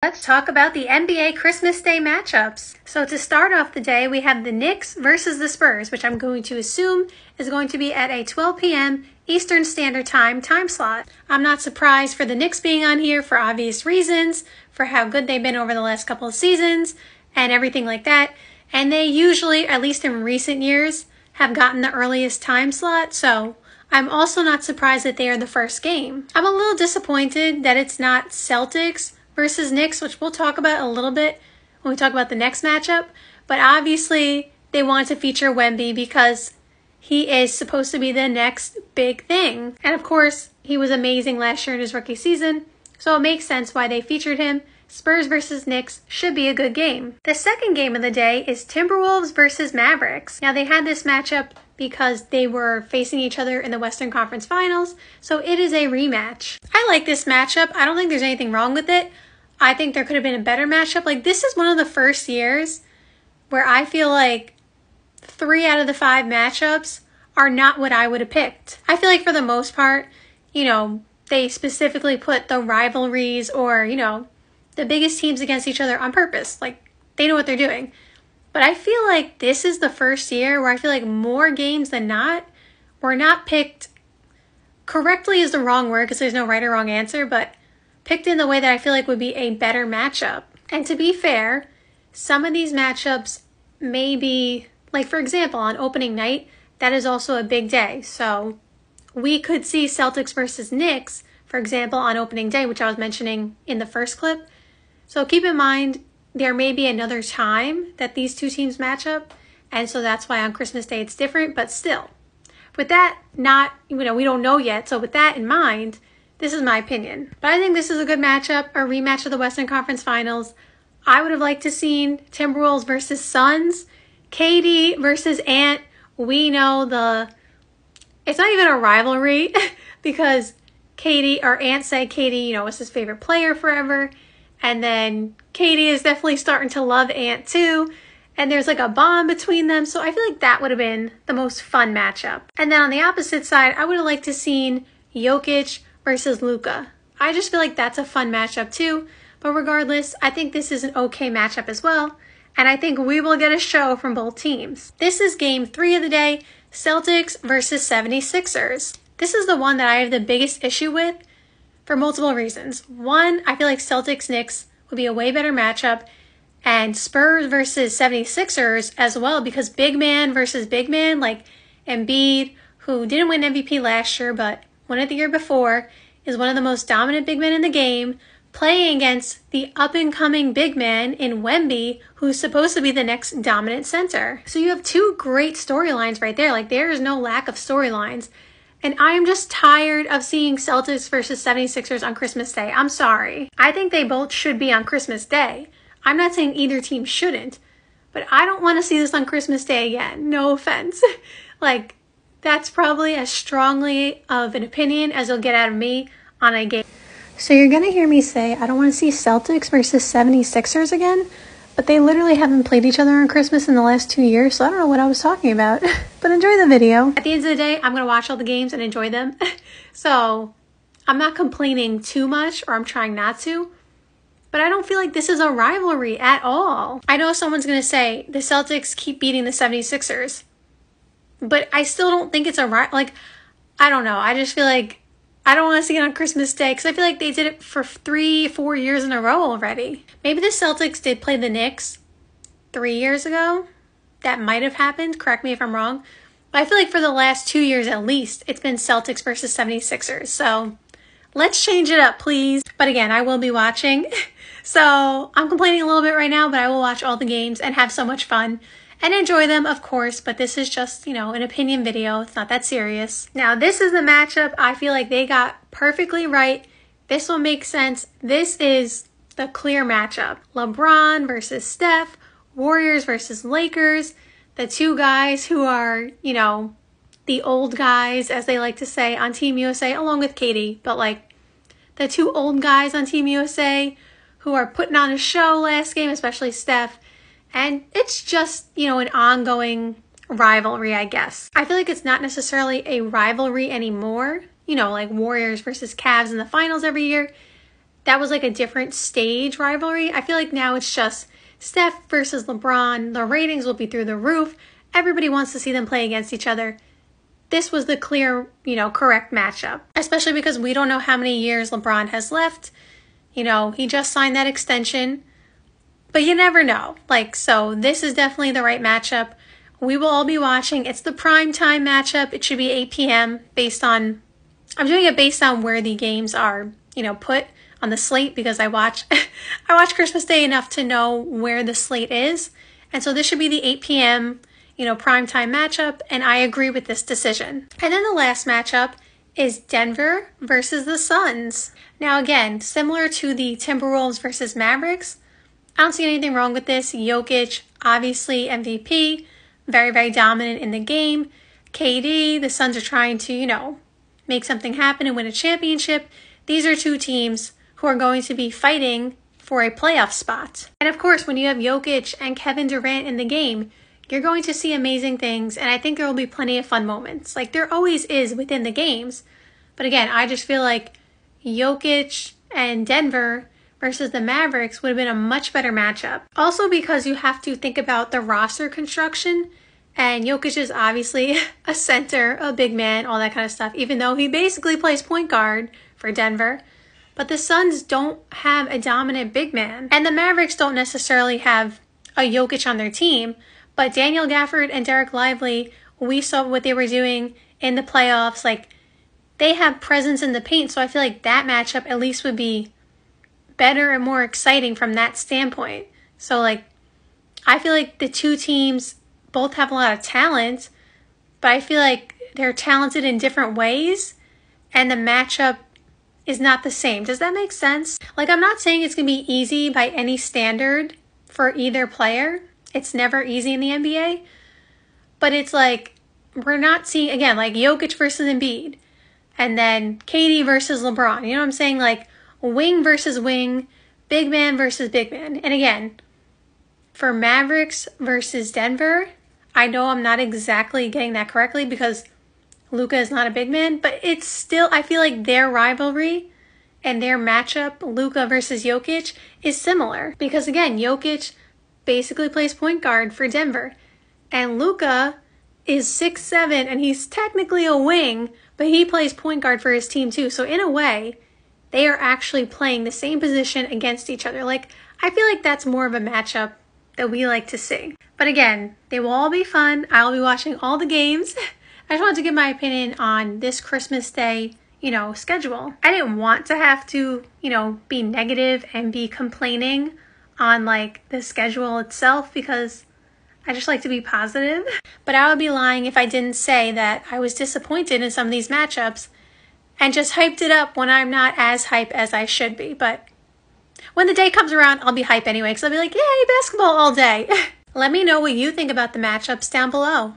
Let's talk about the NBA Christmas Day matchups. So to start off the day, we have the Knicks versus the Spurs, which I'm going to assume is going to be at a 12 p.m. Eastern Standard Time slot. I'm not surprised for the Knicks being on here for obvious reasons, for how good they've been over the last couple of seasons and everything like that. And they usually, at least in recent years, have gotten the earliest time slot, so I'm also not surprised that they are the first game. I'm a little disappointed that it's not Celtics versus Knicks, which we'll talk about a little bit when we talk about the next matchup. But obviously, they want to feature Wemby because he is supposed to be the next big thing. And of course, he was amazing last year in his rookie season, so it makes sense why they featured him. Spurs versus Knicks should be a good game. The second game of the day is Timberwolves versus Mavericks. Now, they had this matchup because they were facing each other in the Western Conference Finals, so it is a rematch. I like this matchup. I don't think there's anything wrong with it. I think there could have been a better matchup. Like, this is one of the first years where I feel like 3 out of the 5 matchups are not what I would have picked. I feel like for the most part, they specifically put the rivalries or, the biggest teams against each other on purpose. Like, they know what they're doing. But I feel like this is the first year where I feel like more games than not were not picked correctly is the wrong word because there's no right or wrong answer, but picked in the way that I feel like would be a better matchup. And to be fair, some of these matchups may be, like for example, on opening night, that is also a big day. So we could see Celtics versus Knicks, for example, on opening day, which I was mentioning in the first clip. So keep in mind, there may be another time that these two teams match up, and so that's why on Christmas Day it's different, but still. With that we don't know yet, so with that in mind, this is my opinion. But I think this is a good matchup, a rematch of the Western Conference Finals. I would have liked to seen Timberwolves versus Suns, KD versus Ant. We know it's not even a rivalry because Ant said KD, was his favorite player forever. And then KD is definitely starting to love Ant too. And there's like a bond between them. So I feel like that would have been the most fun matchup. And then on the opposite side, I would have liked to seen Jokic versus Luka. I just feel like that's a fun matchup too. But regardless, I think this is an okay matchup as well. And I think we will get a show from both teams. This is game 3 of the day, Celtics versus 76ers. This is the one that I have the biggest issue with for multiple reasons. One, I feel like Celtics-Knicks would be a way better matchup, and Spurs versus 76ers as well, because big man versus big man, like Embiid, who didn't win MVP last year, but won it the year before, is one of the most dominant big men in the game, playing against the up-and-coming big man in Wemby, who's supposed to be the next dominant center. So you have 2 great storylines right there. Like, there is no lack of storylines. And I am just tired of seeing Celtics versus 76ers on Christmas Day. I'm sorry. I think they both should be on Christmas Day. I'm not saying either team shouldn't, but I don't want to see this on Christmas Day again. No offense. Like, that's probably as strongly of an opinion as you'll get out of me on a game. So you're going to hear me say I don't want to see Celtics versus 76ers again, but they literally haven't played each other on Christmas in the last 2 years, so I don't know what I was talking about. But enjoy the video. At the end of the day, I'm going to watch all the games and enjoy them. So I'm not complaining too much, or I'm trying not to. But I don't feel like this is a rivalry at all. I know someone's going to say the Celtics keep beating the 76ers. But I still don't think it's a rivalry. Like, I don't know. I just feel like I don't want to see it on Christmas Day because I feel like they did it for 3-4 years in a row already. Maybe the Celtics did play the Knicks 3 years ago. That might have happened. Correct me if I'm wrong. But I feel like for the last 2 years at least, it's been Celtics versus 76ers. So let's change it up, please. But again, I will be watching. So I'm complaining a little bit right now, but I will watch all the games and have so much fun. And enjoy them, of course, but this is just, an opinion video. It's not that serious. Now, this is the matchup I feel like they got perfectly right. This will make sense. This is the clear matchup. LeBron versus Steph, Warriors versus Lakers, the 2 guys who are, the old guys, as they like to say, on Team USA, along with Katie, but like the 2 old guys on Team USA who are putting on a show last game, especially Steph. And it's just, an ongoing rivalry, I guess. I feel like it's not necessarily a rivalry anymore. Like Warriors versus Cavs in the finals every year. that was like a different stage rivalry. I feel like now it's just Steph versus LeBron. The ratings will be through the roof. Everybody wants to see them play against each other. This was the clear, correct matchup, especially because we don't know how many years LeBron has left. He just signed that extension, but you never know. So this is definitely the right matchup. We will all be watching. It's the prime time matchup. It should be 8 p.m. I'm doing it based on where the games are, put on the slate, because I watch Christmas Day enough to know where the slate is. And so this should be the 8 p.m., primetime matchup, and I agree with this decision. And then the last matchup is Denver versus the Suns. Now again, similar to the Timberwolves versus Mavericks, I don't see anything wrong with this. Jokic, obviously MVP, very, very dominant in the game. KD, the Suns are trying to, make something happen and win a championship. These are two teams who are going to be fighting for a playoff spot. And of course, when you have Jokic and Kevin Durant in the game, you're going to see amazing things, and I think there will be plenty of fun moments. There always is within the games. But again, I just feel like Jokic and Denver versus the Mavericks would have been a much better matchup. Also because you have to think about the roster construction, and Jokic is obviously a center, a big man, all that kind of stuff, even though he basically plays point guard for Denver. But the Suns don't have a dominant big man, and the Mavericks don't necessarily have a Jokic on their team. But Daniel Gafford and Derek Lively, we saw what they were doing in the playoffs. They have presence in the paint, so I feel like that matchup at least would be better and more exciting from that standpoint. So, I feel like the two teams both have a lot of talent, but I feel like they're talented in different ways, and the matchup is not the same. Does that make sense? I'm not saying it's going to be easy by any standard for either player. It's never easy in the NBA. But it's we're not seeing, again, Jokic versus Embiid. And then KD versus LeBron. You know what I'm saying? Wing versus wing. Big man versus big man. And again, for Mavericks versus Denver, I know I'm not exactly getting that correctly because Luka is not a big man. But it's still, I feel like their rivalry and their matchup, Luka versus Jokic, is similar. Because again, Jokic basically plays point guard for Denver. And Luka is 6'7", and he's technically a wing, but he plays point guard for his team too. So in a way, they are actually playing the same position against each other. I feel like that's more of a matchup that we like to see. But again, they will all be fun. I'll be watching all the games. I just wanted to give my opinion on this Christmas Day, schedule. I didn't want to have to, be negative and be complaining on the schedule itself because I just like to be positive. But I would be lying if I didn't say that I was disappointed in some of these matchups and just hyped it up when I'm not as hype as I should be. But when the day comes around, I'll be hype anyway because I'll be like, yay, basketball all day. Let me know what you think about the matchups down below.